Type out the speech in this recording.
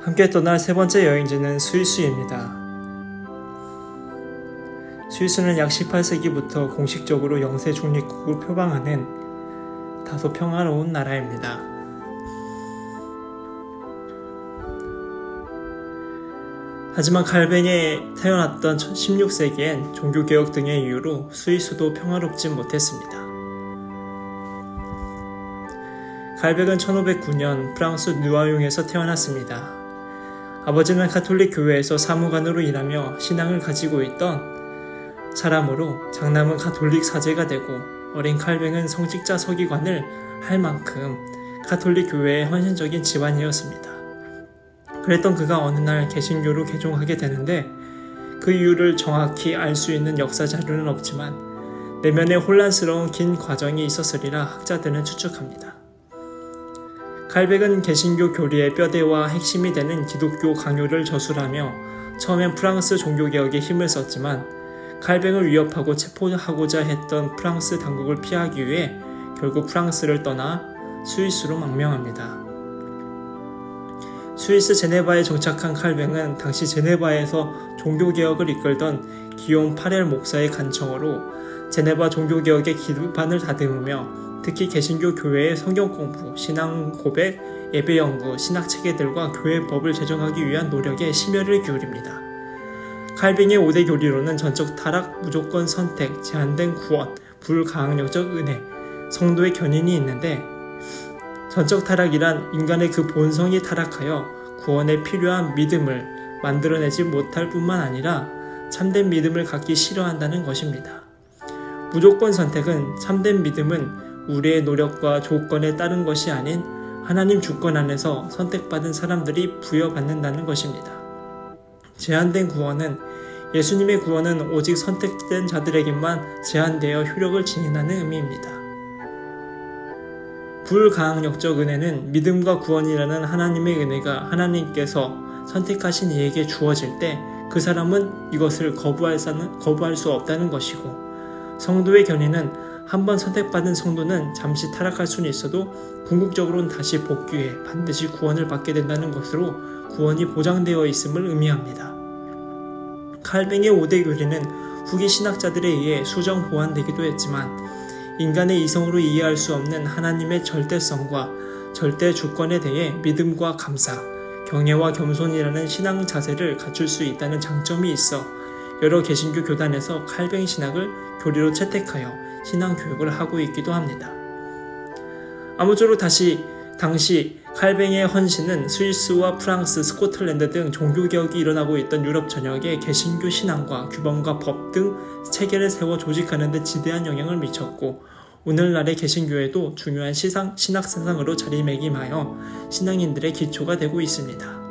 함께 떠날 세 번째 여행지는 스위스입니다. 스위스는 약 18세기부터 공식적으로 영세 중립국을 표방하는 다소 평화로운 나라입니다. 하지만 칼뱅에 태어났던 16세기엔 종교개혁 등의 이유로 스위스도 평화롭지 못했습니다. 칼뱅은 1509년 프랑스 누아용에서 태어났습니다. 아버지는 가톨릭 교회에서 사무관으로 일하며 신앙을 가지고 있던 사람으로 장남은 가톨릭 사제가 되고 어린 칼뱅은 성직자 서기관을 할 만큼 가톨릭 교회의 헌신적인 집안이었습니다. 그랬던 그가 어느 날 개신교로 개종하게 되는데 그 이유를 정확히 알 수 있는 역사 자료는 없지만 내면에 혼란스러운 긴 과정이 있었으리라 학자들은 추측합니다. 칼뱅은 개신교 교리의 뼈대와 핵심이 되는 기독교 강요를 저술하며 처음엔 프랑스 종교개혁에 힘을 썼지만 칼뱅을 위협하고 체포하고자 했던 프랑스 당국을 피하기 위해 결국 프랑스를 떠나 스위스로 망명합니다. 스위스 제네바에 정착한 칼뱅은 당시 제네바에서 종교개혁을 이끌던 기욤 파렐 목사의 간청으로 제네바 종교개혁의 기반을 다듬으며 특히 개신교 교회의 성경 공부, 신앙 고백, 예배 연구, 신학 체계들과 교회법을 제정하기 위한 노력에 심혈을 기울입니다. 칼뱅의 5대 교리로는 전적 타락, 무조건 선택, 제한된 구원, 불가항력적 은혜, 성도의 견인이 있는데 전적 타락이란 인간의 그 본성이 타락하여 구원에 필요한 믿음을 만들어내지 못할 뿐만 아니라 참된 믿음을 갖기 싫어한다는 것입니다. 무조건 선택은 참된 믿음은 우리의 노력과 조건에 따른 것이 아닌 하나님 주권 안에서 선택받은 사람들이 부여받는다는 것입니다. 제한된 구원은 예수님의 구원은 오직 선택된 자들에게만 제한되어 효력을 지닌다는 의미입니다. 불가항력적 은혜는 믿음과 구원이라는 하나님의 은혜가 하나님께서 선택하신 이에게 주어질 때 그 사람은 이것을 거부할 수 없다는 것이고, 성도의 견인은 한번 선택받은 성도는 잠시 타락할 수는 있어도 궁극적으로는 다시 복귀해 반드시 구원을 받게 된다는 것으로 구원이 보장되어 있음을 의미합니다. 칼뱅의 5대 교리는 후기 신학자들에 의해 수정 보완되기도 했지만 인간의 이성으로 이해할 수 없는 하나님의 절대성과 절대 주권에 대해 믿음과 감사, 경애와 겸손이라는 신앙 자세를 갖출 수 있다는 장점이 있어 여러 개신교 교단에서 칼뱅 신학을 교리로 채택하여 신앙 교육을 하고 있기도 합니다. 아무쪼록 당시 칼뱅의 헌신은 스위스와 프랑스, 스코틀랜드 등 종교개혁이 일어나고 있던 유럽 전역에 개신교 신앙과 규범과 법 등 체계를 세워 조직하는 데 지대한 영향을 미쳤고 오늘날의 개신교에도 중요한 신학사상으로 자리매김하여 신앙인들의 기초가 되고 있습니다.